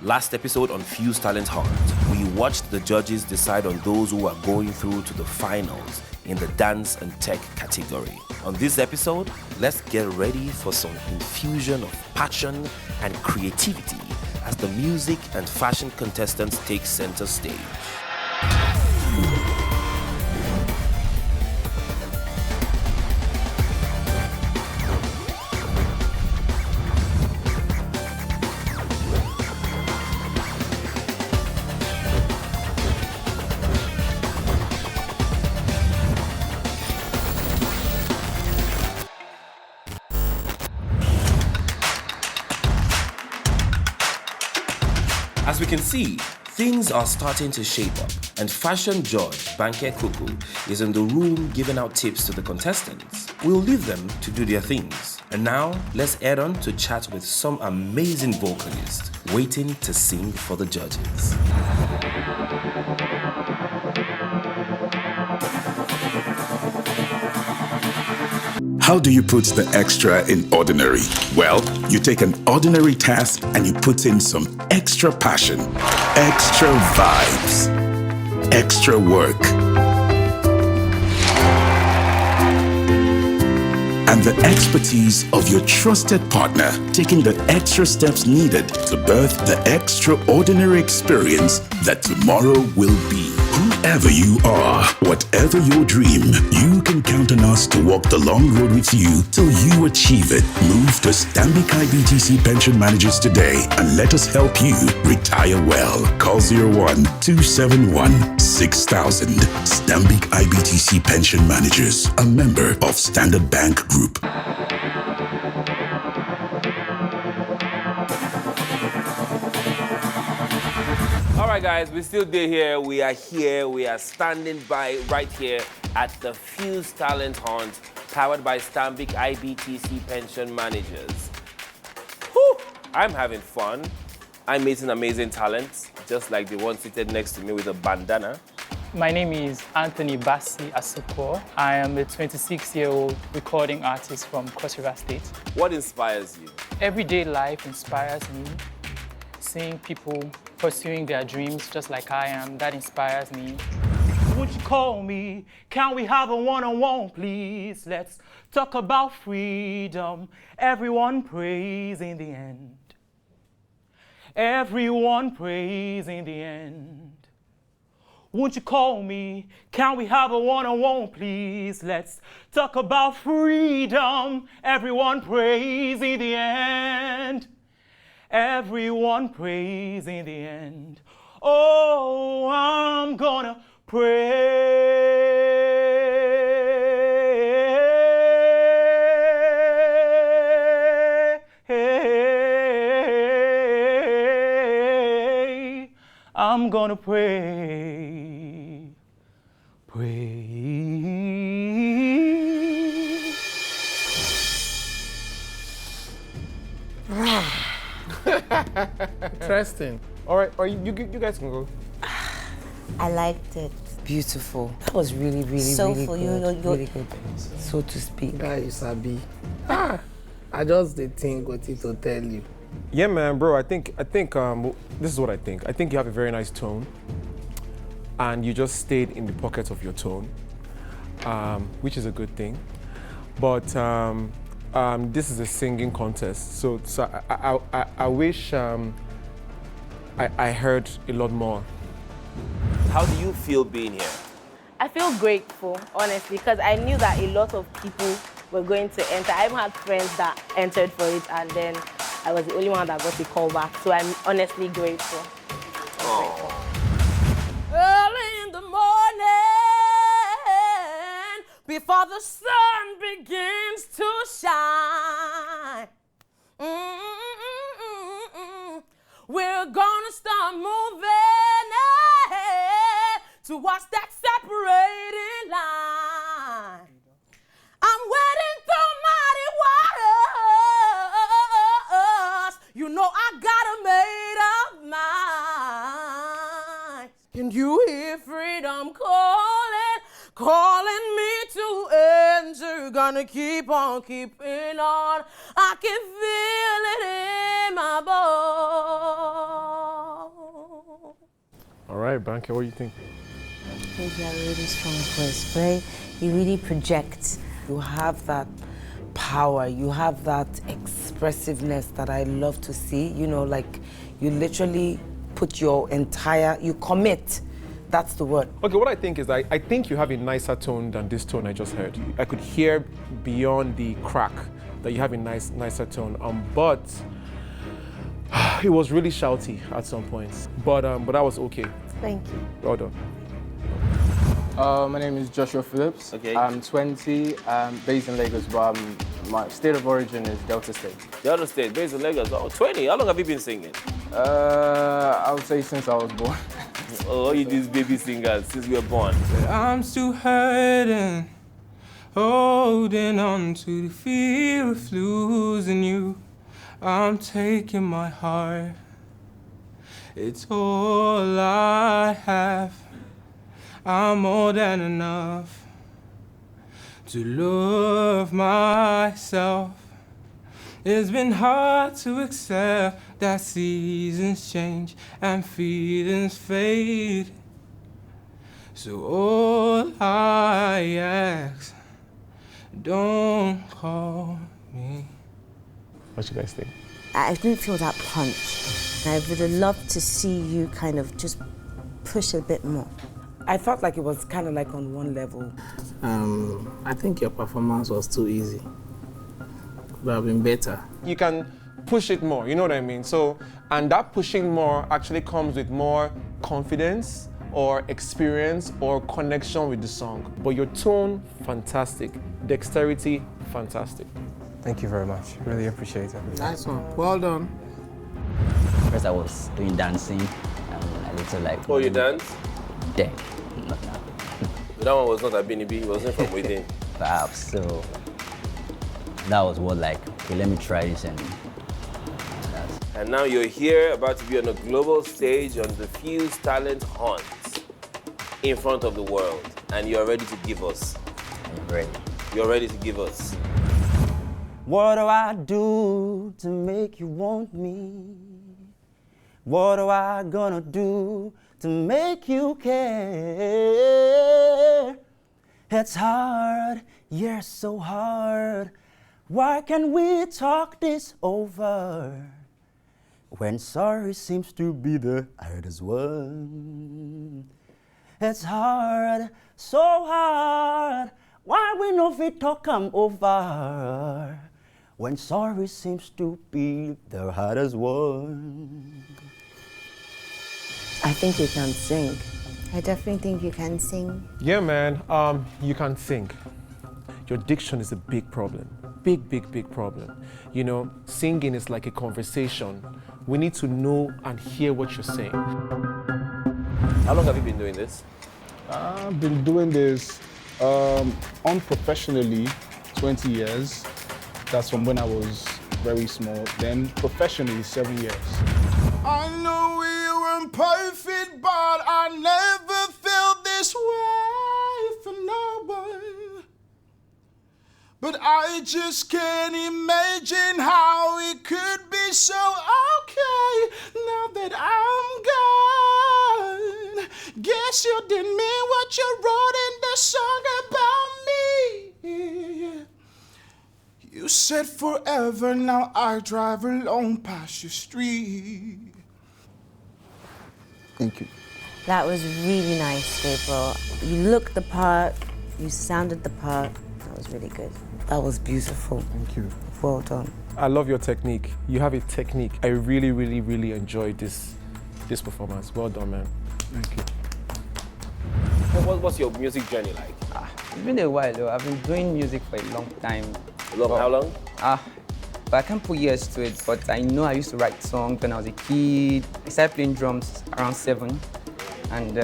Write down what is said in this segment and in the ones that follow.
Last episode on Fuze Talent Hunt, we watched the judges decide on those who are going through to the finals in the dance and tech category. On this episode, let's get ready for some infusion of passion and creativity as the music and fashion contestants take center stage. As we can see, things are starting to shape up, and fashion judge Banke Kuku is in the room giving out tips to the contestants. We'll leave them to do their things. And now, let's head on to chat with some amazing vocalists waiting to sing for the judges. How do you put the extra in ordinary? Well, you take an ordinary task and you put in some extra passion, extra vibes, extra work. And the expertise of your trusted partner, taking the extra steps needed to birth the extraordinary experience that tomorrow will be. Whoever you are, whatever your dream, you can count on us to walk the long road with you till you achieve it. Move to Stanbic IBTC Pension Managers today and let us help you retire well. Call 01-271-6000. Stanbic IBTC Pension Managers, a member of Standard Bank Group. All right, guys, we're still here. We are standing by right here at the Fuze Talent Hunt, powered by Stanbic IBTC Pension Managers. Whew, I'm having fun. I'm meeting amazing talents, just like the one seated next to me with a bandana. My name is Anthony Bassi Asoko. I am a 26-year-old recording artist from Cross River State. What inspires you? Everyday life inspires me. Seeing people pursuing their dreams just like I am, that inspires me. Would you call me? Can we have a one-on-one, please? Let's talk about freedom. Everyone prays in the end. Everyone prays in the end. Won't you call me? Can we have a one-on-one, please? Let's talk about freedom. Everyone prays in the end. Everyone prays in the end. Oh, I'm gonna pray. I'm gonna pray. Pray. Interesting. All right, you guys can go. I liked it. Beautiful. That was really, really, Soulful. really good. Really good, so to speak. Guy, you sabi. I just did think what it will tell you. Yeah, man, bro. I think this is what I think. I think you have a very nice tone, and you just stayed in the pocket of your tone, which is a good thing. But this is a singing contest, so I wish I heard a lot more. How do you feel being here? I feel grateful, honestly, because I knew that a lot of people were going to enter. I even had friends that entered for it, and then I was the only one that got a call back. So I'm honestly grateful. Early in the morning, before the sun begins to shine, we're gonna start moving towards that separating line. I'm wading through mighty waters. You know I got a made up mind. Can you hear freedom calling me to enter? Gonna keep on keeping on. I can feel it in my bones. right, Banker, what do you think? I think you have a really strong voice, right? You really project. You have that power, you have that expressiveness that I love to see. You know, like you literally put your entire, you commit. That's the word. Okay, what I think is I think you have a nicer tone than this tone I just heard. I could hear beyond the crack that you have a nicer tone. But it was really shouty at some points. But that was okay. Thank you. Well done. My name is Joshua Phillips. Okay. I'm 20, based in Lagos, but my state of origin is Delta State. Delta State, based in Lagos. Oh, 20. How long have you been singing? I would say since I was born. Oh, you these baby singers since you were born. I'm still hurting, holding on to the fear of losing you. I'm taking my heart, it's all I have. I'm more than enough to love myself. It's been hard to accept that seasons change and feelings fade. So all I ask, don't call me. What you guys think? I didn't feel that punch. I would have loved to see you kind of just push a bit more. I felt like it was kind of like on one level. I think your performance was too easy. Would have been better. You can push it more, you know what I mean? So, and that pushing more actually comes with more confidence or experience or connection with the song. But your tone, fantastic. Dexterity, fantastic. Thank you very much. Really appreciate it. Nice one. Well done. First I was doing dancing, a little like... Oh, you dance? Yeah, not that. That one was not a Beanie B, it wasn't from within. Perhaps, so that was what like, okay, let me try this And now you're here, about to be on a global stage on the Fuze Talent Hunt in front of the world. And you're ready to give us. I'm ready. You're ready to give us. What do I do to make you want me? What am I gonna do to make you care? It's hard, yeah, so hard. Why can't we talk this over? When sorry seems to be the hardest one. It's hard, so hard. Why we no fit talk come over? When sorry seems to be the hardest one. I think you can sing. I definitely think you can sing. Yeah, man, you can sing. Your diction is a big problem. Big problem. You know, singing is like a conversation. We need to know and hear what you're saying. How long have you been doing this? I've been doing this unprofessionally 20 years. That's from when I was very small. Then professionally 7 years. I know we weren't perfect, but I never felt this way for no one. But I just can't imagine how it could be so okay now that I'm gone. Guess you didn't mean what you wrote in the song about me. You said forever, now I drive alone past your street. Thank you. That was really nice, Gabriel. You looked the part, you sounded the part. That was really good. That was beautiful. Thank you. Well done. I love your technique. You have a technique. I really enjoyed this performance. Well done, man. Thank you. What's your music journey like? It's been a while though. I've been doing music for a long time. How long? But I can't put years to it, but I know I used to write songs when I was a kid. I started playing drums around 7. And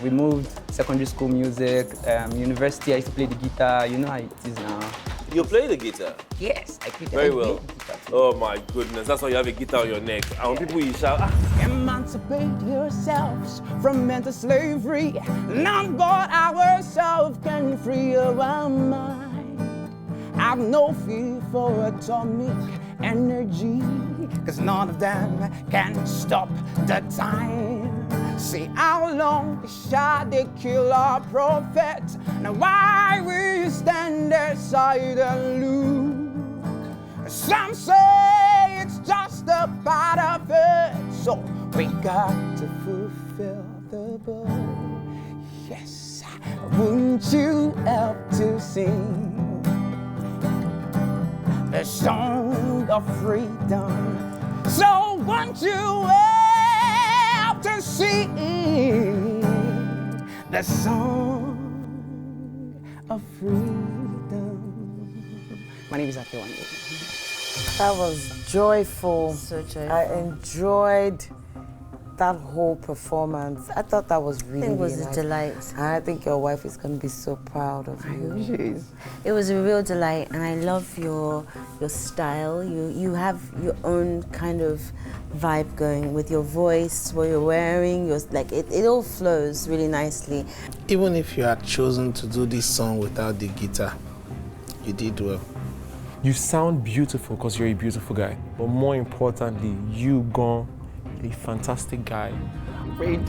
we moved secondary school music, university, I used to play the guitar. You know how it is now. You play the guitar? Yes, I play the Very well. Oh my goodness, that's why you have a guitar on your neck. And when people you shout, Emancipate yourselves from mental slavery. Not God ourselves can free our mind. I've no fear for atomic energy, 'cause none of them can stop the time. See how long shall they kill our prophet? Now why will you stand aside and look? Some say it's just a part of it, so we got to fulfill the book. Yes, wouldn't you help to sing a song of freedom? So won't you help to sing the song of freedom? My name is Akiwande. That was joyful. So joyful. I enjoyed that whole performance. I thought that was really, I think it was really a nice. delight. And I think your wife is going to be so proud of you. It was a real delight, and I love your style. You have your own kind of vibe going with your voice, what you're wearing. It all flows really nicely. Even if you had chosen to do this song without the guitar, you did well. You sound beautiful because you're a beautiful guy. But more importantly, you gone a fantastic guy. Great.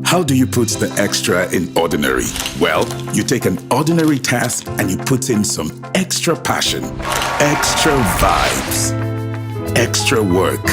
How do you put the extra in ordinary? Well, you take an ordinary task and you put in some extra passion, extra vibes, extra work.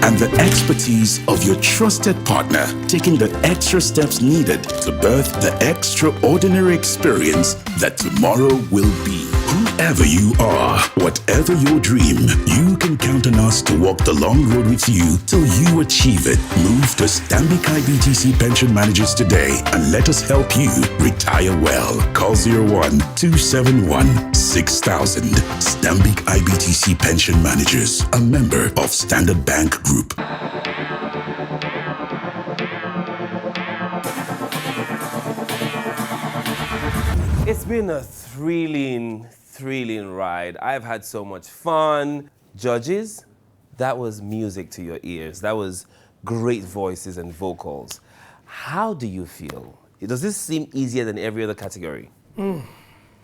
And the expertise of your trusted partner, taking the extra steps needed to birth the extraordinary experience that tomorrow will be. Whoever you are, whatever your dream, you can count on us to walk the long road with you till you achieve it. Move to Stanbic IBTC Pension Managers today and let us help you retire well. Call 01-271-6000. Stanbic IBTC Pension Managers, a member of Standard Bank Group. It's been a thrilling ride. I've had so much fun. Judges, that was music to your ears. That was great voices and vocals. How do you feel? Does this seem easier than every other category?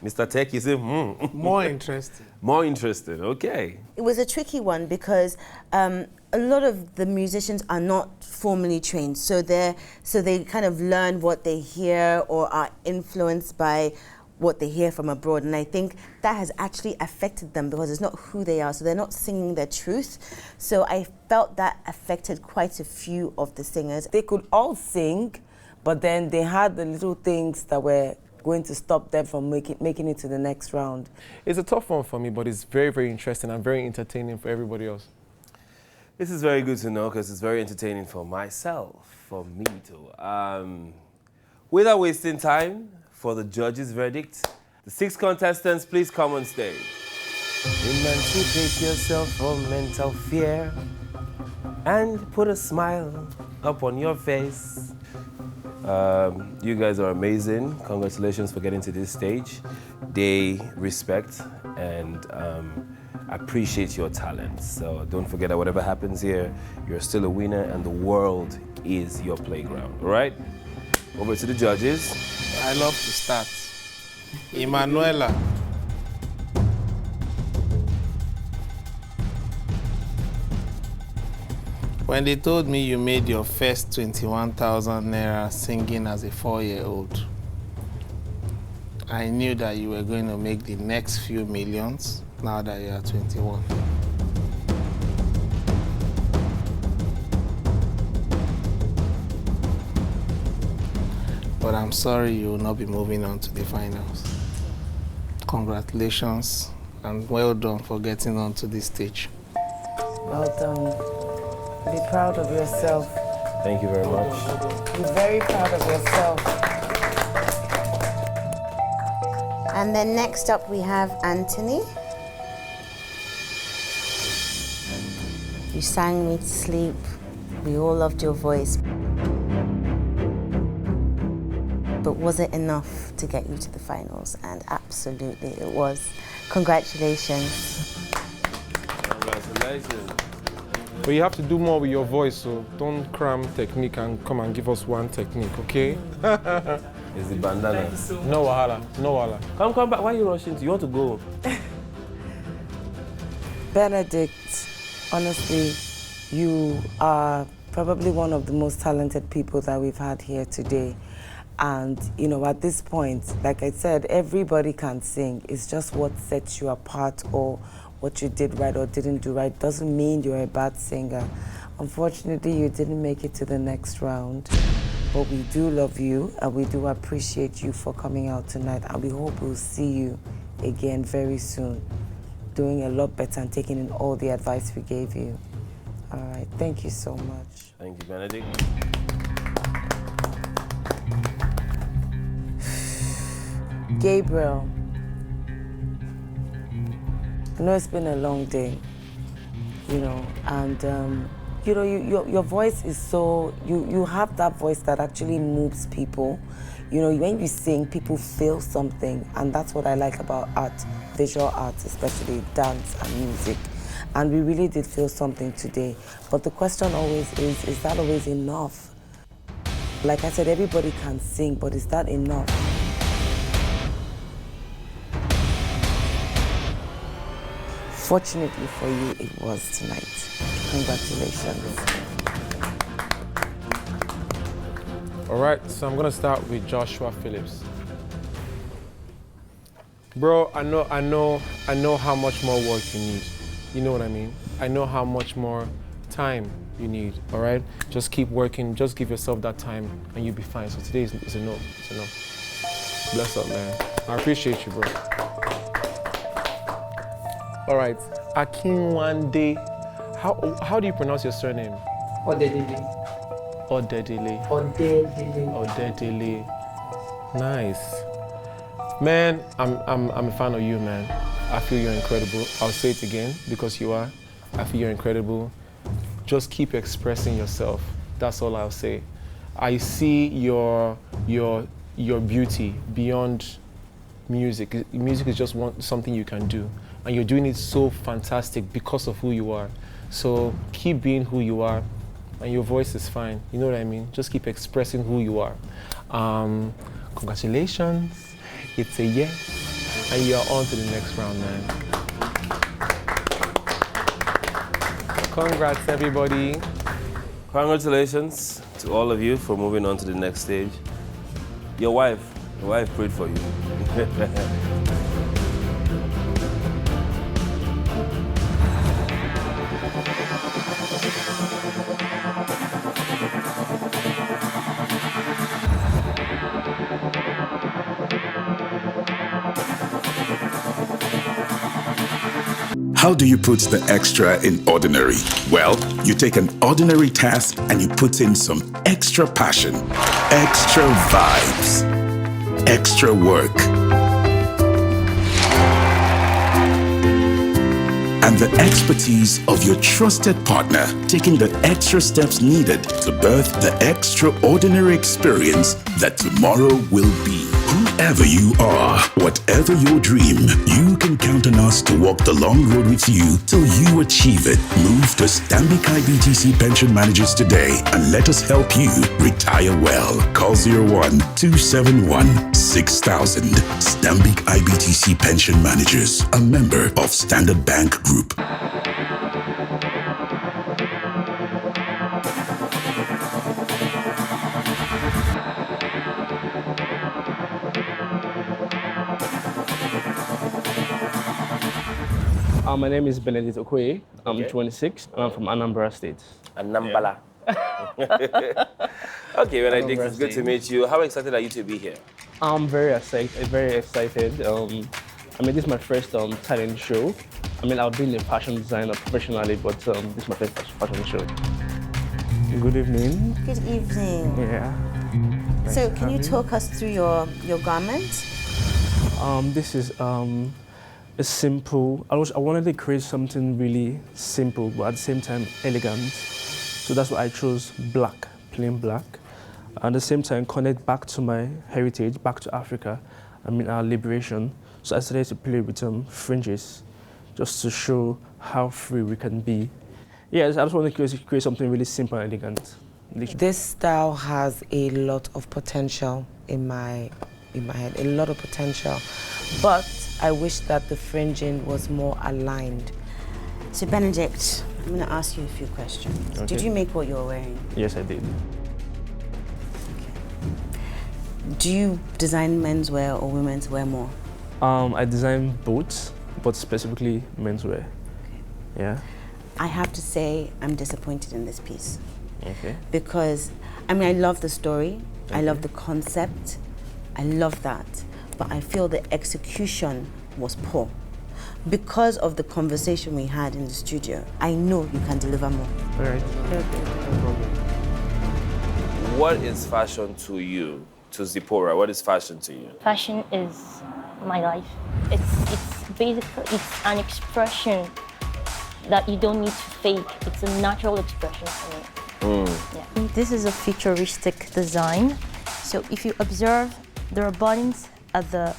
Mr. Tech, you say, More interesting. More interesting, okay. It was a tricky one because a lot of the musicians are not formally trained, so they kind of learn what they hear or are influenced by what they hear from abroad, and I think that has actually affected them because it's not who they are, so they're not singing their truth. So I felt that affected quite a few of the singers. They could all sing, but then they had the little things that were going to stop them from making it to the next round. It's a tough one for me, but it's very, very interesting and very entertaining for everybody else. This is very good to know because it's very entertaining for myself, for me too. Without wasting time, for the judges' verdict, the 6 contestants, please come on stage. Emancipate yourself from mental fear and put a smile up on your face. You guys are amazing. Congratulations for getting to this stage. They respect and appreciate your talent. So don't forget that whatever happens here, you're still a winner and the world is your playground, all right? Over to the judges. I love to start. Emanuela. When they told me you made your first 21,000 naira singing as a 4-year-old, I knew that you were going to make the next few millions now that you are 21. But I'm sorry you will not be moving on to the finals. Congratulations and well done for getting onto this stage. Well done. Be proud of yourself. Thank you very much. Be very proud of yourself. And then next up we have Anthony. You sang me to sleep. We all loved your voice. But was it enough to get you to the finals? And absolutely it was. Congratulations. Congratulations. But you have to do more with your voice, so don't cram technique and come and give us one technique, okay? It's the bandana. Thank you so much. No wahala, no wahala. Come back. Why are you rushing? You want to go? Benedict, honestly, you are probably one of the most talented people that we've had here today. And, you know, at this point, like I said, everybody can sing. It's just what sets you apart or what you did right or didn't do right. Doesn't mean you're a bad singer. Unfortunately, you didn't make it to the next round. But we do love you and we do appreciate you for coming out tonight. And we hope we'll see you again very soon, doing a lot better and taking in all the advice we gave you. All right, thank you so much. Thank you, Benedict. Gabriel, I know it's been a long day, you know, and you know, your voice is so, you have that voice that actually moves people. You know, when you sing, people feel something, and that's what I like about art, visual arts, especially dance and music. And we really did feel something today. But the question always is that always enough? Like I said, everybody can sing, but is that enough? Fortunately for you, it was tonight. Congratulations. All right, so I'm gonna start with Joshua Phillips. Bro, I know how much more work you need. You know what I mean? I know how much more time you need, all right? Just keep working, just give yourself that time and you'll be fine. So today is a no, it's a no. Bless up, man. I appreciate you, bro. All right, Akinwande. How do you pronounce your surname? Odedele. Odedele. Odedele. Odedele. Nice. Man, I'm a fan of you, man. I feel you're incredible. I'll say it again because you are. I feel you're incredible. Just keep expressing yourself. That's all I'll say. I see your beauty beyond music. Music is just something you can do. And you're doing it so fantastic because of who you are. So keep being who you are, and your voice is fine. You know what I mean? Just keep expressing who you are. Congratulations. It's a yes. And you're on to the next round, man. Congrats, everybody. Congratulations to all of you for moving on to the next stage. Your wife prayed for you. How do you put the extra in ordinary? Well, you take an ordinary task and you put in some extra passion, extra vibes, extra work. And the expertise of your trusted partner, taking the extra steps needed to birth the extraordinary experience that tomorrow will be. Whoever you are, whatever your dream, you can count on us to walk the long road with you till you achieve it. Move to Stanbic IBTC Pension Managers today and let us help you retire well. Call 01-271-6000. Stanbic IBTC Pension Managers, a member of Standard Bank Group. My name is Benedict Okoye. I'm 26 and I'm from Anambra State. Anambra. Okay, Benedict, it's good to meet you. How excited are you to be here? I'm very excited. I mean, this is my first talent show. I mean, I've been a fashion designer professionally, but this is my first fashion show. Good evening. Good evening. Yeah. So can you talk us through your garment? This is a simple, I wanted to create something really simple, but at the same time elegant. So that's why I chose black, plain black. At the same time, connect back to my heritage, back to Africa, I mean our liberation. So I started to play with fringes, just to show how free we can be. Yes, I just want to create something really simple and elegant. This style has a lot of potential in my head, a lot of potential. But I wish that the fringing was more aligned. So Benedict, I'm going to ask you a few questions. Okay. Did you make what you're wearing? Yes, I did. Do you design menswear or women's wear more? I design both, but specifically menswear. Okay. Yeah. I have to say I'm disappointed in this piece. Okay. Because, I mean, I love the story, I love the concept, I love that, but I feel the execution was poor. Because of the conversation we had in the studio, I know you can deliver more. All right. Okay. No problem. What is fashion to you? To Zipporah, what is fashion to you? Fashion is my life. It's basically, it's an expression that you don't need to fake. It's a natural expression for me. Yeah. This is a futuristic design. So if you observe, there are buttons at the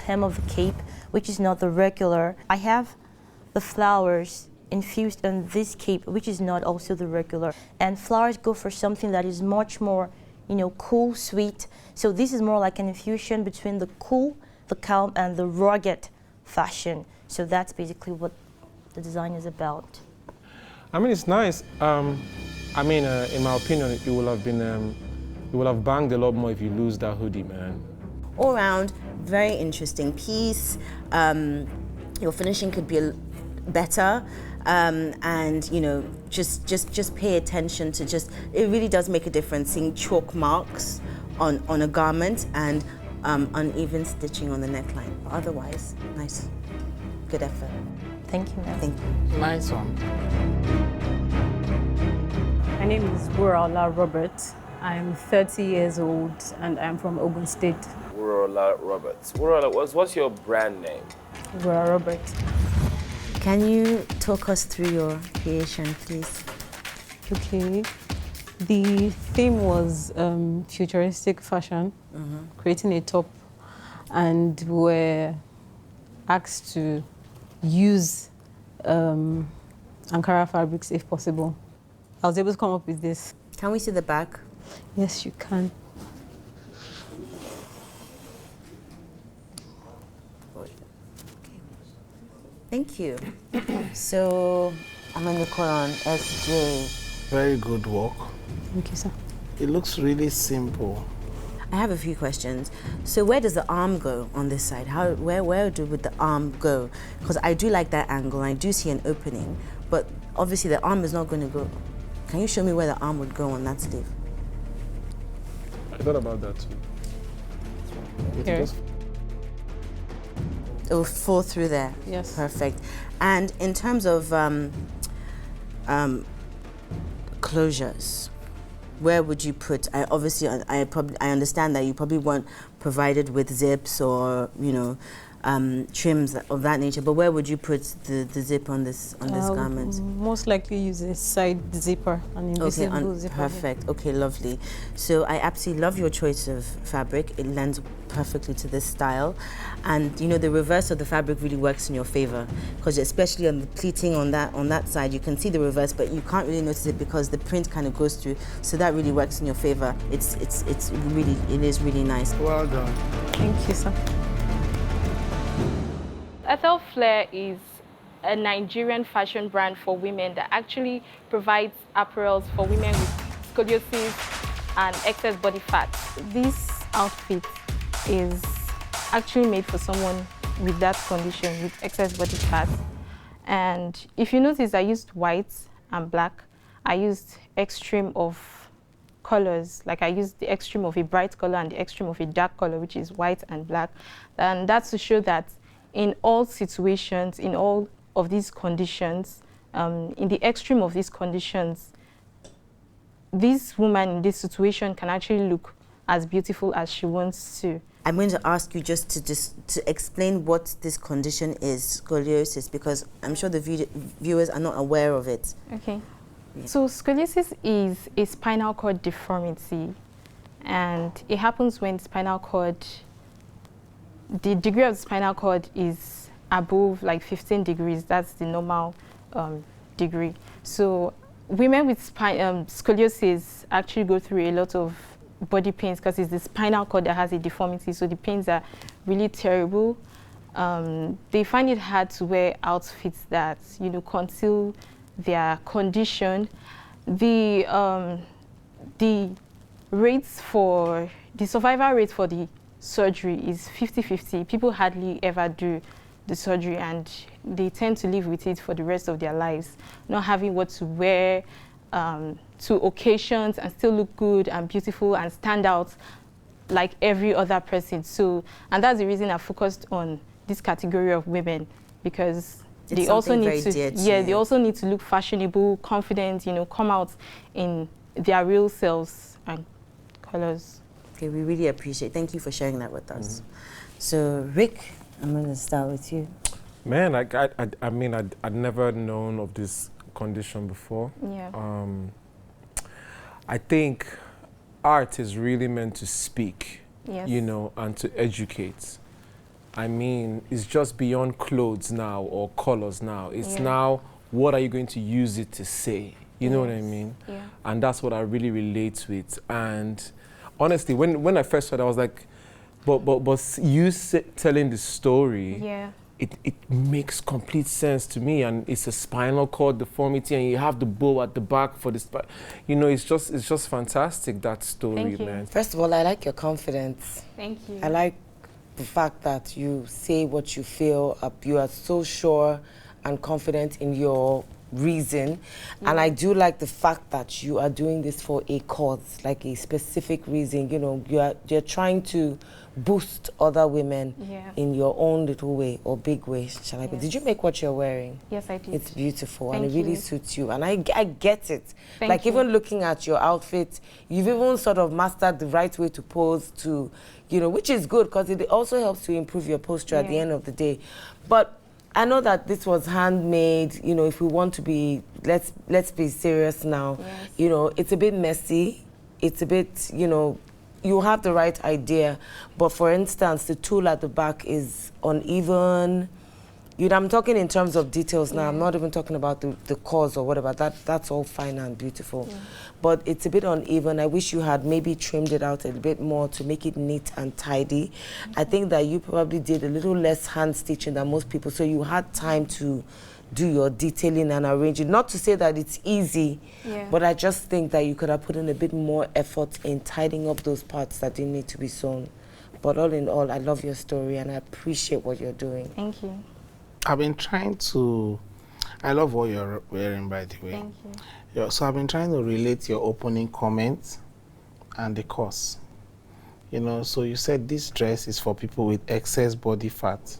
hem of the cape, which is not the regular. I have the flowers infused in this cape, which is not also the regular. And flowers go for something that is much more, you know, cool, sweet. So this is more like an infusion between the cool, the calm, and the rugged fashion. So that's basically what the design is about. I mean, it's nice. I mean, in my opinion, it will have been, it will have banged a lot more if you lose that hoodie, man. All round, very interesting piece. Your finishing could be better. And you know, just pay attention to it really does make a difference seeing chalk marks on a garment and uneven stitching on the neckline. But otherwise, nice, good effort. Thank you, ma'am. Thank you. Nice one. My name is Wuraola Robert. I'm 30 years old and I'm from Ogun State. Wuraola Roberts. Wuraola, what's your brand name? Wura Robert. Can you talk us through your creation, please? Okay. The theme was futuristic fashion, creating a top, and we're asked to use Ankara fabrics if possible. I was able to come up with this. Can we see the back? Yes, you can. Thank you. So I'm going to call on SJ. Very good work. Thank you, sir. It looks really simple. I have a few questions. So where does the arm go on this side? Where would the arm go? Because I do like that angle. I do see an opening, but obviously the arm is not going to go. Can you show me where the arm would go on that sleeve? I thought about that too. Here. It will fall through there. Yes. Perfect. And in terms of closures, where would you put? I understand that you probably weren't provided with zips or trims of that nature. But where would you put the zip on this garment? Most likely use a side zipper, an invisible zipper. Perfect. Okay, lovely. So I absolutely love your choice of fabric. It lends perfectly to this style, and the reverse of the fabric really works in your favor, because especially on the pleating on that side, you can see the reverse, but you can't really notice it because the print kind of goes through. So that really works in your favor. It is really nice. Well done. Thank you, sir. Ethel Flair is a Nigerian fashion brand for women that actually provides apparels for women with scoliosis and excess body fat. This outfit is actually made for someone with that condition, with excess body fat. And if you notice, I used white and black. I used extreme of colors, like I used the extreme of a bright color and the extreme of a dark color, which is white and black. And that's to show that in all situations, in all of these conditions, in the extreme of these conditions, this woman in this situation can actually look as beautiful as she wants to. I'm going to ask you just to explain what this condition is, scoliosis, because I'm sure the viewers are not aware of it. Okay. Yeah. So scoliosis is a spinal cord deformity, and it happens when the degree of the spinal cord is above like 15 degrees. That's the normal degree. So women with scoliosis actually go through a lot of body pains because it's the spinal cord that has a deformity, so the pains are really terrible. They find it hard to wear outfits that, you know, conceal their condition. The survival rate for the surgery is 50-50. People hardly ever do the surgery, and they tend to live with it for the rest of their lives, not having what to wear to occasions and still look good and beautiful and stand out like every other person. So, and that's the reason I focused on this category of women, because they also need to, they also need to look fashionable, confident, you know, come out in their real selves and colors. Okay, we really appreciate. Thank you for sharing that with us. So, Rick, I'm going to start with you. Man, I mean, I'd never known of this condition before. Yeah. I think art is really meant to speak, Yes. you know, and to educate. I mean, it's just beyond clothes now or colors now. It's now, what are you going to use it to say? You know what I mean? Yeah. And that's what I really relate with. And honestly, when I first heard it, I was like, but you telling the story, it makes complete sense to me. And it's a spinal cord deformity, and you have the bow at the back for the you know, it's just fantastic, that story, Thank you. man. First of all, I like your confidence. Thank you. I like the fact that you say what you feel. You are so sure and confident in your reason. And I do like the fact that you are doing this for a cause, like a specific reason. You know, you're trying to boost other women in your own little way or big way, shall I put. Did you make what you're wearing? Yes, I did. It's beautiful. Thank and it really you. suits you. And I get it. Thank like you. even looking at your outfit, you've even sort of mastered the right way to pose, to, you know, which is good because it also helps to improve your posture at the end of the day. But I know that this was handmade. You know, if we want to be, let's be serious now. You know, it's a bit messy. It's a bit, you know, you have the right idea, but for instance, the tool at the back is uneven. You know, I'm talking in terms of details now. I'm not even talking about the cause or whatever. That's all fine and beautiful. But it's a bit uneven. I wish you had maybe trimmed it out a bit more to make it neat and tidy. I think that you probably did a little less hand stitching than most people, so you had time to do your detailing and arranging. Not to say that it's easy, but I just think that you could have put in a bit more effort in tidying up those parts that didn't need to be sewn. But all in all, I love your story and I appreciate what you're doing. Thank you. I've been trying to, I love what you're wearing, by the way. Thank you. Yeah, so I've been trying to relate your opening comment and the cause. You know, so you said this dress is for people with excess body fat.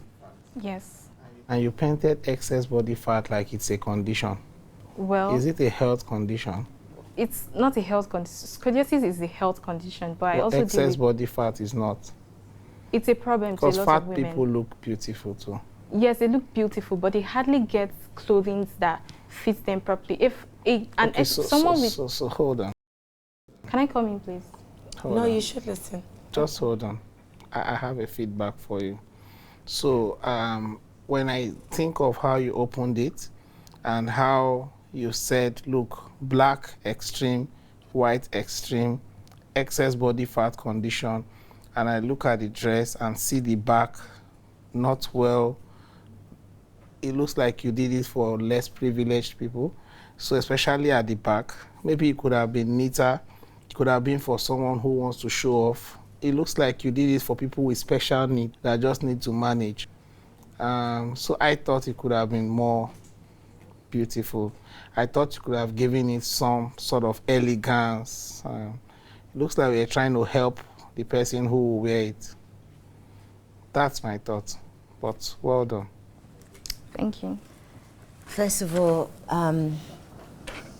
Yes. And you painted excess body fat like it's a condition. Well, is it a health condition? It's not a health condition. Scoliosis is a health condition, but I also excess body fat is not. It's a problem to a lot of women. Because fat people look beautiful too. Yes, they look beautiful, but they hardly get clothing that fits them properly. So hold on. Can I come in, please? Hold on. You should listen. Just hold on. I have a feedback for you. So when I think of how you opened it and how you said, look, black extreme, white extreme, excess body fat condition, and I look at the dress and see the back not well, it looks like you did it for less privileged people. So especially at the back, maybe it could have been neater. It could have been for someone who wants to show off. It looks like you did it for people with special needs that just need to manage. So I thought it could have been more beautiful. I thought you could have given it some sort of elegance. It looks like we're trying to help the person who will wear it. That's my thought, but well done. Thank you. First of all,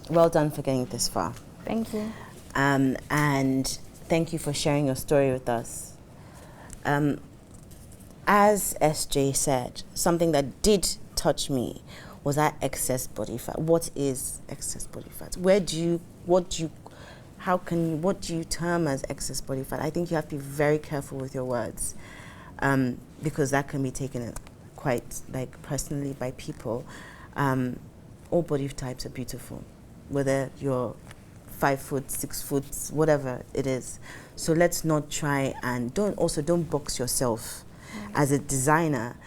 well done for getting this far. Thank you. And thank you for sharing your story with us. As SJ said, something that did touch me was that excess body fat. What is excess body fat? What do you term as excess body fat? I think you have to be very careful with your words, because that can be taken quite personally by people. All body types are beautiful. whether you're 5 foot, 6 foot, whatever it is. So let's not try and don't box yourself. As a designer,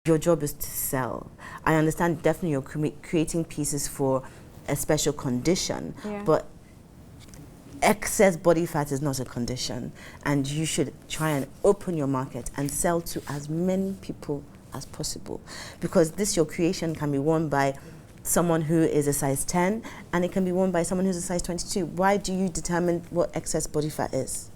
your job is to sell. I understand definitely you're creating pieces for a special condition, but excess body fat is not a condition, and you should try and open your market and sell to as many people as possible, because your creation can be worn by someone who is a size 10 and it can be worn by someone who's a size 22. Why do you determine what excess body fat is?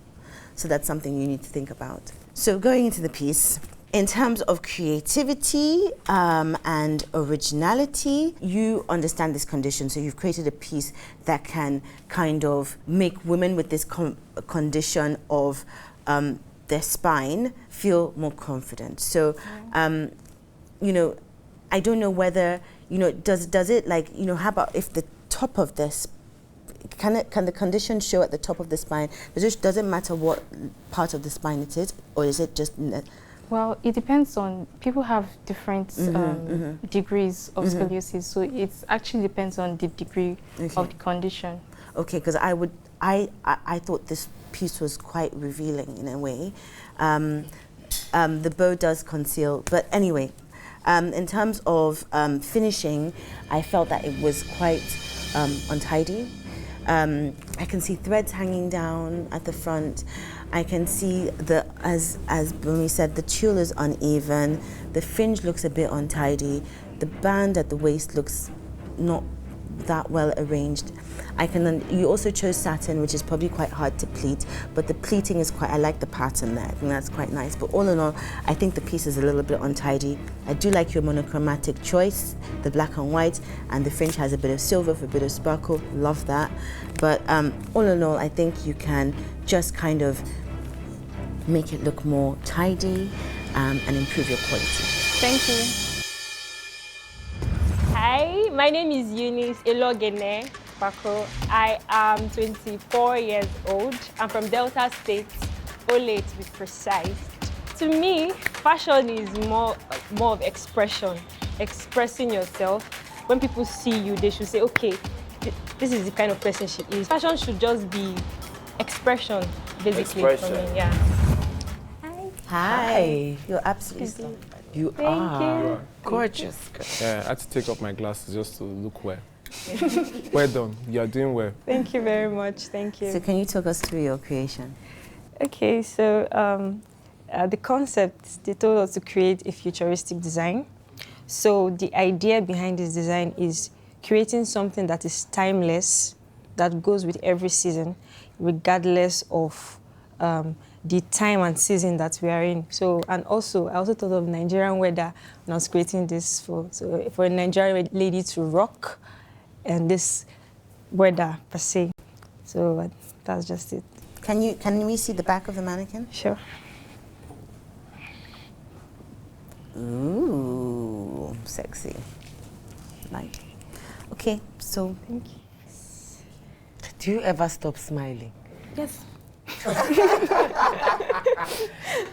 So that's something you need to think about. So going into the piece, in terms of creativity and originality, you understand this condition, so you've created a piece that can kind of make women with this condition of their spine feel more confident. So, you know, I don't know whether, you know, does it like, you know, how about if the top of this, can the condition show at the top of the spine? Does it matter what part of the spine it is, or is it just... Well, it depends on, people have different degrees of scoliosis, so it actually depends on the degree of the condition. Okay, because I thought this piece was quite revealing in a way. The bow does conceal, but anyway, in terms of finishing, I felt that it was quite untidy. I can see threads hanging down at the front. I can see as Bumi said, the tulle is uneven. The fringe looks a bit untidy. The band at the waist looks not that well arranged. You also chose satin, which is probably quite hard to pleat, but the pleating is I like the pattern there. I think that's quite nice. But all in all, I think the piece is a little bit untidy. I do like your monochromatic choice, the black and white, and the fringe has a bit of silver for a bit of sparkle. Love that. But all in all, I think you can just kind of make it look more tidy and improve your quality. Thank you. Hi, my name is Eunice Elogene Bako. I am 24 years old. I'm from Delta State, Ole to be precise. To me, fashion is more of expression, expressing yourself. When people see you, they should say, okay, this is the kind of person she is. Fashion should just be expression, basically, for me, yeah. Hi. You're absolutely stunning. You are gorgeous. Yeah, I had to take off my glasses just to look well. Well done. You are doing well. Thank you very much. Thank you. So can you talk us through your creation? Okay, so the concept, they told us to create a futuristic design. So the idea behind this design is creating something that is timeless, that goes with every season, regardless of the time and season that we are in. So, and also, I also thought of Nigerian weather when I was creating this for a Nigerian lady to rock, and this weather per se. So that's just it. Can we see the back of the mannequin? Sure. Ooh, sexy. Like, okay, so. Thank you. Do you ever stop smiling? Yes.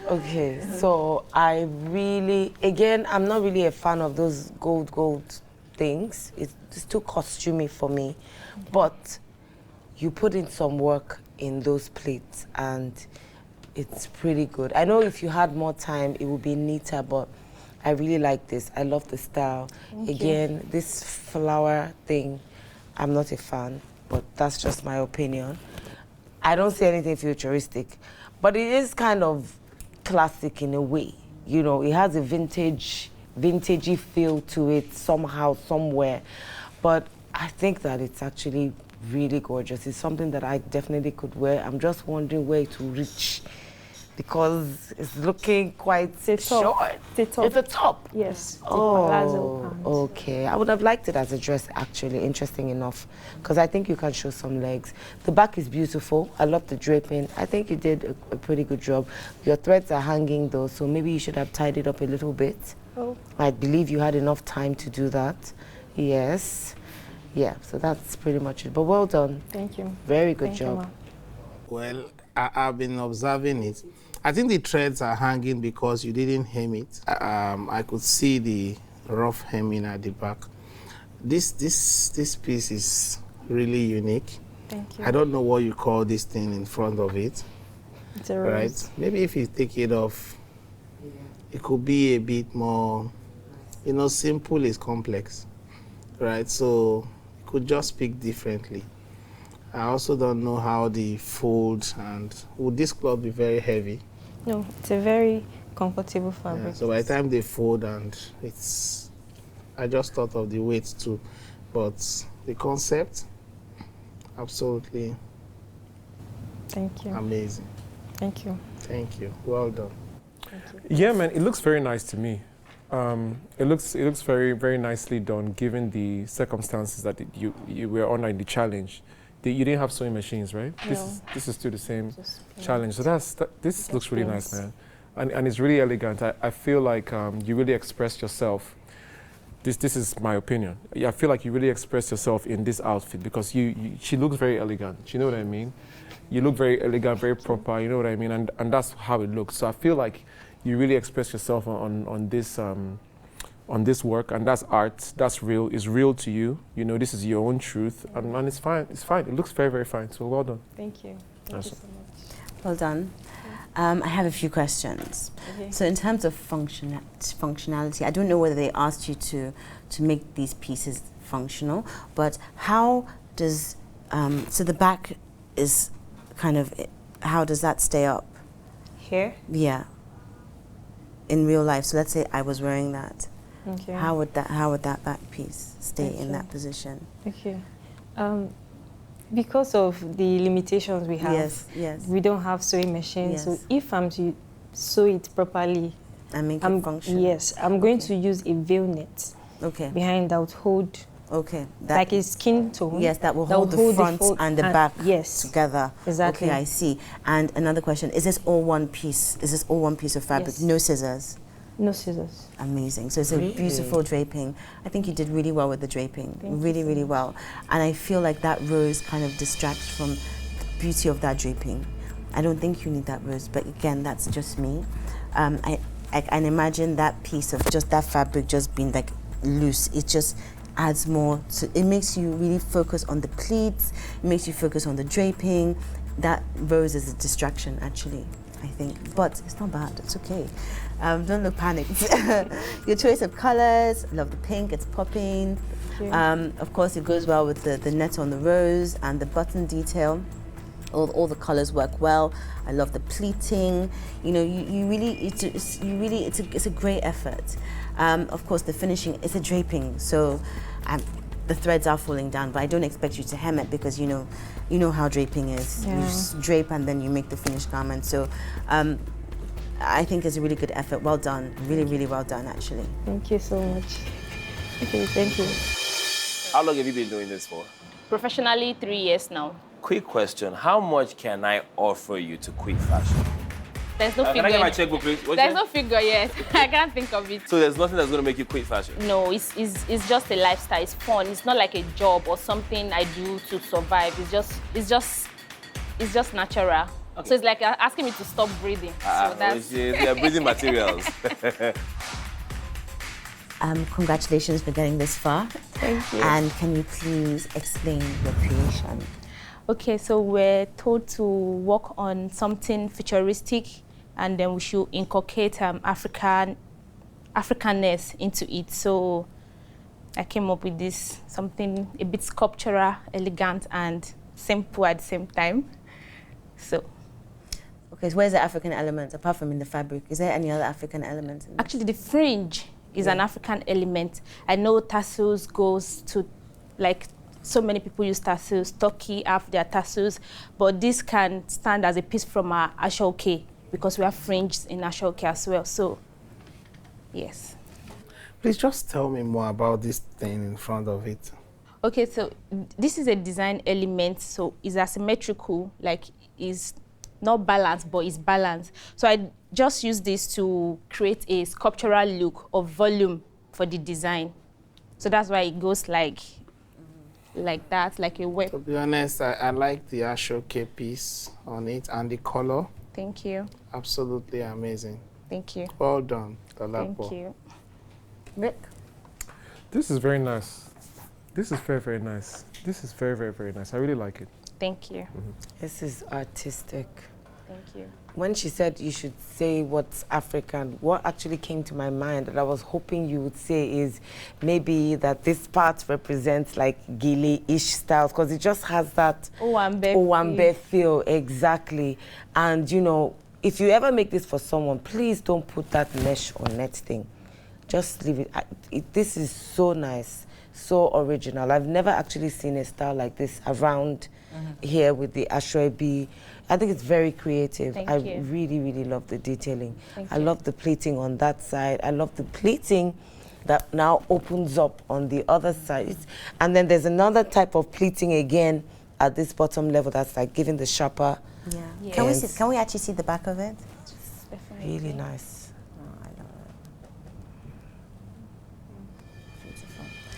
Okay, so I really, again, I'm not really a fan of those gold things. It's too costumey for me. But you put in some work in those plates and it's pretty good. I know if you had more time, it would be neater, but I really like this. I love the style. Again, this flower thing, I'm not a fan, but that's just my opinion. I don't see anything futuristic, but it is kind of classic in a way. You know, it has a vintagey feel to it somehow, somewhere. But I think that it's actually really gorgeous. It's something that I definitely could wear. I'm just wondering where it will reach, because it's looking quite short. It's a top. Yes. Oh, okay. I would have liked it as a dress, actually. Interesting enough, because I think you can show some legs. The back is beautiful. I love the draping. I think you did a pretty good job. Your threads are hanging though, so maybe you should have tied it up a little bit. Oh. I believe you had enough time to do that. Yes. Yeah, so that's pretty much it. But well done. Thank you. Very good job. Well, I've been observing it. I think the threads are hanging because you didn't hem it. I could see the rough hemming at the back. This piece is really unique. Thank you. I don't know what you call this thing in front of it. It's a rose. Right? Maybe if you take it off, it could be a bit more, you know, simple is complex, right? So it could just speak differently. I also don't know how the fold, and would this cloth be very heavy? No, it's a very comfortable fabric. Yeah, so by the time they fold, and it's, I just thought of the weight too, but the concept, absolutely Thank you. amazing. Thank you. Thank you. Well done. Yeah, man, it looks very nice to me. It looks very, very nicely done, given the circumstances that you were on in the challenge. You didn't have sewing machines, right? No. This is still the same challenge. So this looks really nice, man, and it's really elegant. I feel like you really expressed yourself. This is my opinion. I feel like you really expressed yourself in this outfit because she looks very elegant. You know what I mean? You look very elegant, very proper. You know what I mean? And that's how it looks. So I feel like you really expressed yourself on this work, and that's art. That's real. It's real to you. You know, this is your own truth, and it's fine. It's fine. It looks very, very fine. So well done. Thank you. Thank you so much. Well done. I have a few questions. Okay. So in terms of functionality, I don't know whether they asked you to make these pieces functional, but how does, so the back is kind of, how does that stay up? Here? Yeah. In real life, so let's say I was wearing that. Okay. How would that back piece stay in that position? Okay. Because of the limitations we have, yes. we don't have sewing machines. Yes. So if I'm to sew it properly, and make it function. Yes, I'm going to use a veil net. Okay. Behind that would hold. Okay. Like a skin tone. Yes, that will hold the front and the back together. Exactly. Okay, I see. And another question: is this all one piece? Is this all one piece of fabric? Yes. No scissors. No scissors. Amazing. So it's a beautiful draping. I think you did really well with the draping. Thank you really, so really much. well. And I feel like that rose kind of distracts from the beauty of that draping. I don't think you need that rose, but again, that's just me. I can imagine that piece of just that fabric just being like loose. It just adds more. It makes you really focus on the pleats. It makes you focus on the draping. That rose is a distraction, actually, I think. But it's not bad. It's okay. Don't look panicked. Your choice of colors, love the pink, it's popping. Of course, it goes well with the net on the rose and the button detail. All the colors work well. I love the pleating. You know, it's a great effort. Of course, the finishing is a draping, so the threads are falling down, but I don't expect you to hem it because you know how draping is. Yeah. You just drape and then you make the finished garment. So I think it's a really good effort. Well done. Really, really well done, actually. Thank you so much. Okay, thank you. How long have you been doing this for? Professionally, 3 years now. Quick question. How much can I offer you to Quick Fashion? There's no figure. Can I get my checkbook, please? There's no figure yet. I can't think of it. So there's nothing that's going to make you quit fashion? No, it's just a lifestyle. It's fun. It's not like a job or something I do to survive. It's just natural. Okay. So it's like asking me to stop breathing. So that's... They're breathing materials. Congratulations for getting this far. Thank you. And can you please explain your creation? Okay, so we're told to work on something futuristic, and then we should inculcate Africanness into it. So I came up with this, something a bit sculptural, elegant, and simple at the same time. So. Okay, so where's the African element, apart from in the fabric? Is there any other African element? Actually, the fringe is an African element. I know tassels goes to, like, so many people use tassels. Turkey have their tassels, but this can stand as a piece from our ashoke because we have fringes in ashoke as well. So, yes. Please just tell me more about this thing in front of it. Okay, so this is a design element, so it's asymmetrical, like it's not balanced, but it's balanced. So I just use this to create a sculptural look of volume for the design. So that's why it goes like that, like a web. To be honest, I like the ashoke piece on it and the color. Thank you. Absolutely amazing. Thank you. Well done, Dolapo. Thank you. Rick? This is very nice. This is very, very nice. This is very, very, very nice. I really like it. Thank you. This is artistic. Thank you. When she said you should say what's African, what actually came to my mind that I was hoping you would say is maybe that this part represents like Gele-ish styles, because it just has that Owambe feel, exactly. And you know, if you ever make this for someone, please don't put that mesh or net thing. Just leave it. This is so nice, so original. I've never actually seen a style like this around here with the Ashwebi. I think it's very creative. Thank I you. really, really love the detailing. Thank I you. love the pleating on that side. I love the pleating that now opens up on the other side. And then there's another type of pleating again at this bottom level that's like giving the sharper. Yeah. Can we see, can we actually see the back of it? Really nice.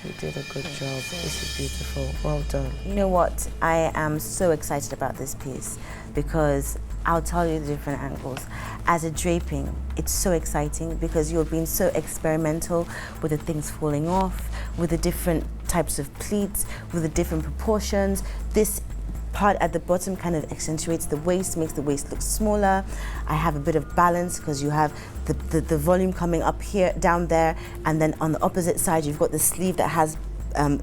You did a good job. This is beautiful. Well done. You know what? I am so excited about this piece because I'll tell you the different angles. As a draping, it's so exciting because you're being so experimental with the things falling off, with the different types of pleats, with the different proportions. This part at the bottom kind of accentuates the waist, makes the waist look smaller. I have a bit of balance because you have the volume coming up here, down there, and then on the opposite side you've got the sleeve that has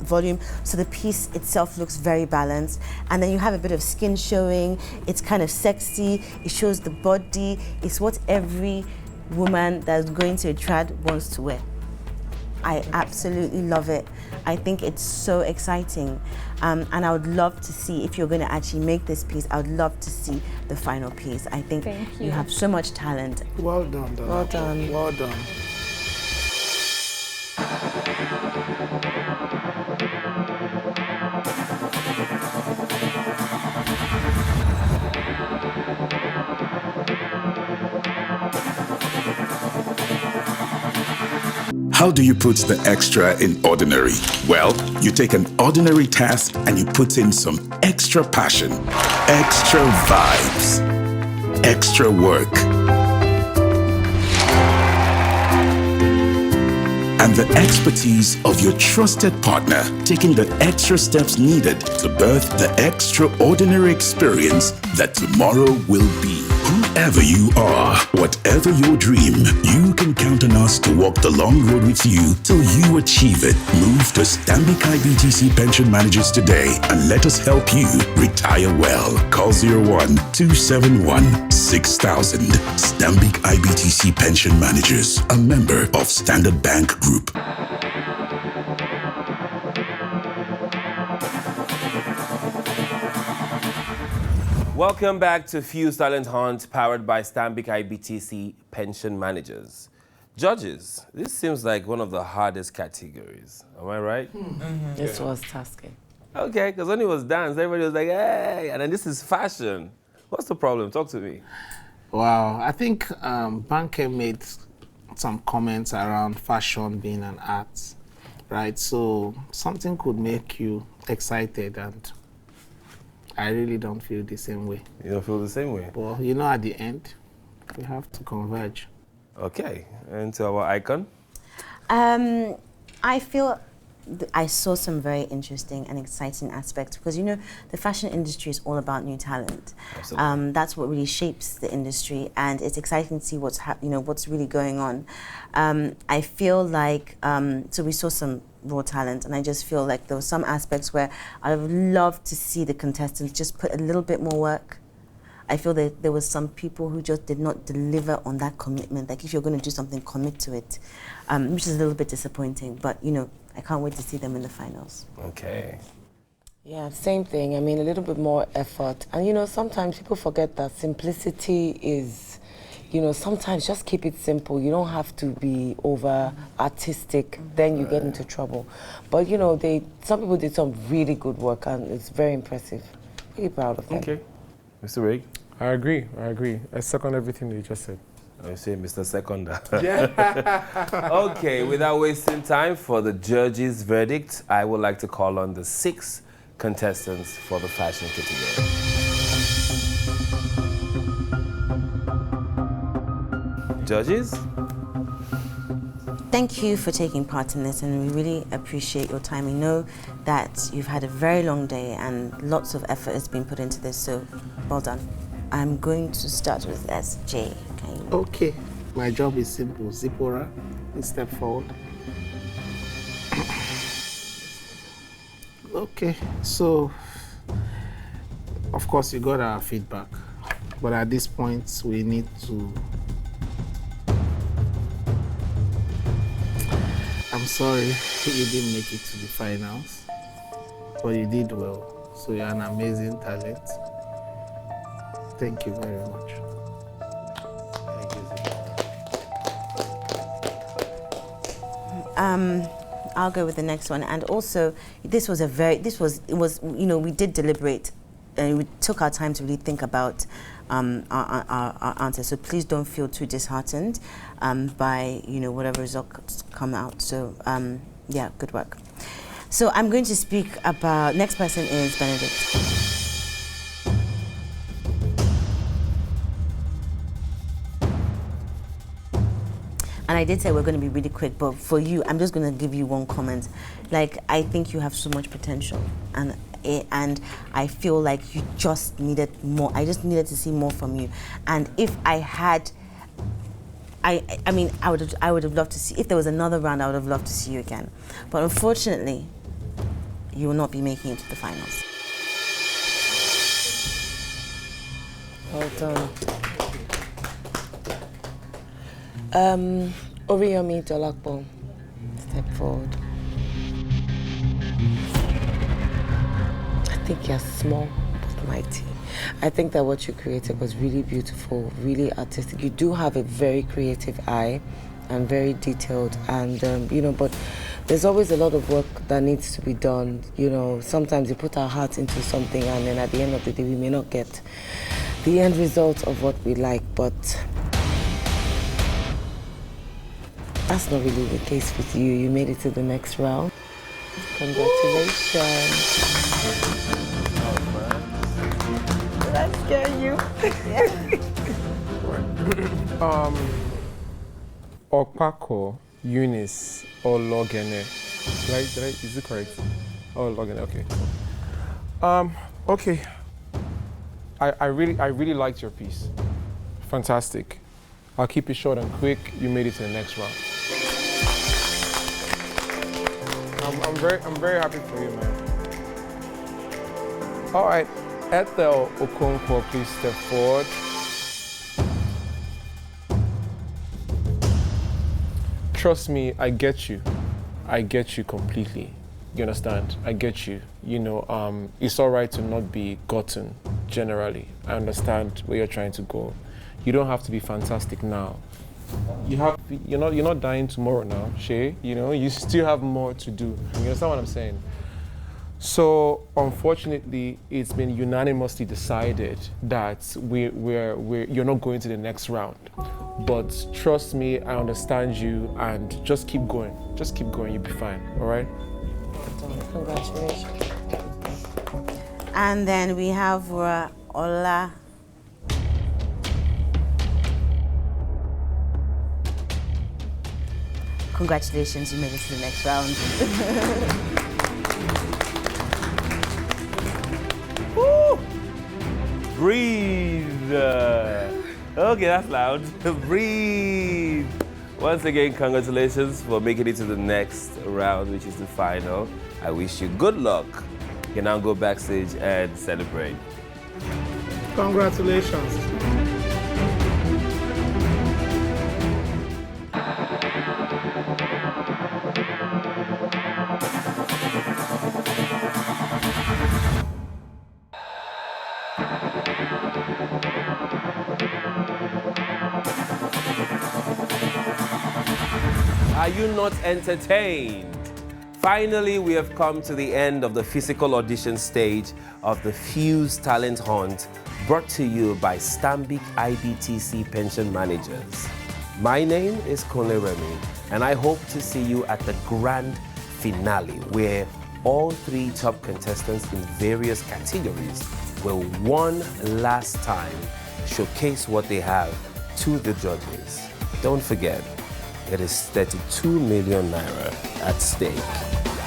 volume, so the piece itself looks very balanced. And then you have a bit of skin showing. It's kind of sexy, it shows the body. It's what every woman that's going to a trad wants to wear. I absolutely love it. I think it's so exciting. And I would love to see, if you're going to actually make this piece, I would love to see the final piece. I think you have so much talent. Well done, Donna. Well done. Well done. How do you put the extra in ordinary? Well, you take an ordinary task and you put in some extra passion, extra vibes, extra work. And the expertise of your trusted partner, taking the extra steps needed to birth the extraordinary experience that tomorrow will be. Whoever you are, whatever your dream, you can count on us to walk the long road with you till you achieve it. Move to Stanbic IBTC Pension Managers today and let us help you retire well. Call 01-271-6000. Stanbic IBTC Pension Managers, a member of Standard Bank Group. Welcome back to Fuze Talent Hunt, powered by Stanbic IBTC Pension Managers. Judges, this seems like one of the hardest categories. Am I right? This was tasking. Okay, because when it was dance, everybody was like, hey, and then this is fashion. What's the problem? Talk to me. Wow, I think Banke made some comments around fashion being an art, right? So something could make you excited, and I really don't feel the same way. You don't feel the same way? Well, you know, at the end, we have to converge. Okay, and to our icon? I feel I saw some very interesting and exciting aspects because, you know, the fashion industry is all about new talent. Absolutely. That's what really shapes the industry, and it's exciting to see what's what's really going on. I feel like so we saw some raw talent, and I just feel like there were some aspects where I would love to see the contestants just put a little bit more work. I feel that there was some people who just did not deliver on that commitment. Like, if you're going to do something, commit to it, which is a little bit disappointing. But, you know, I can't wait to see them in the finals. Okay. Yeah, same thing. I mean, a little bit more effort. And, you know, sometimes people forget that simplicity is, you know, sometimes just keep it simple. You don't have to be over artistic, then you get into trouble. But, you know, some people did some really good work, and it's very impressive. Really proud of them. Okay. Mr. Rig? I agree. I second everything that you just said. I say Mr. Seconder. Okay, without wasting time for the judges' verdict, I would like to call on the 6 contestants for the fashion category. Judges? thank you for taking part in this, and we really appreciate your time. We know that you've had a very long day and lots of effort has been put into this, so well done. I'm going to start with SJ. Okay, my job is simple. Zipporah, please step forward. Okay, so of course you got our feedback, but at this point we need to. I'm sorry you didn't make it to the finals, but you did well. So you're an amazing talent. Thank you very much. I'll go with the next one. And also, we did deliberate, and we took our time to really think about our answers. So please don't feel too disheartened by whatever results come out. So yeah, good work. So I'm going to speak about, next person is Benedict. And I did say we're going to be really quick, but for you, I'm just going to give you one comment. Like, I think you have so much potential, and I feel like you just needed more. I just needed to see more from you. And if I had, I would have loved to see, if there was another round, I would have loved to see you again. But unfortunately, you will not be making it to the finals. Well done. Oriyomi Dolakbo, step forward. I think you're small but mighty. I think that what you created was really beautiful, really artistic. You do have a very creative eye and very detailed, and but there's always a lot of work that needs to be done. Sometimes we put our hearts into something, and then at the end of the day, we may not get the end result of what we like, but that's not really the case with you. You made it to the next round. Congratulations. Did I scare you? Okpako Eunice Ologene. Is it correct? Oh, Ologene, okay. Okay. I really liked your piece. Fantastic. I'll keep it short and quick. You made it to the next round. I'm very happy for you, man. All right, Ethel Okonkwo, please step forward. Trust me, I get you. I get you completely. You understand? I get you. It's all right to not be gotten, generally. I understand where you're trying to go. You don't have to be fantastic now. You're not dying tomorrow now, Shay. You still have more to do. You understand what I'm saying? So unfortunately, it's been unanimously decided that you're not going to the next round. But trust me, I understand you, and just keep going. Just keep going, you'll be fine, all right? Congratulations. And then we have Ola. Congratulations, you made it to the next round. Woo! Breathe. Okay, that's loud. Breathe. Once again, congratulations for making it to the next round, which is the final. I wish you good luck. You can now go backstage and celebrate. Congratulations. Are you not entertained? Finally, we have come to the end of the physical audition stage of the Fuze Talent Hunt, brought to you by Stanbic IBTC Pension Managers. My name is Kunle Remy, and I hope to see you at the grand finale, where all three top contestants in various categories will one last time showcase what they have to the judges. Don't forget, It is 32 million naira at stake.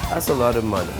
That's a lot of money.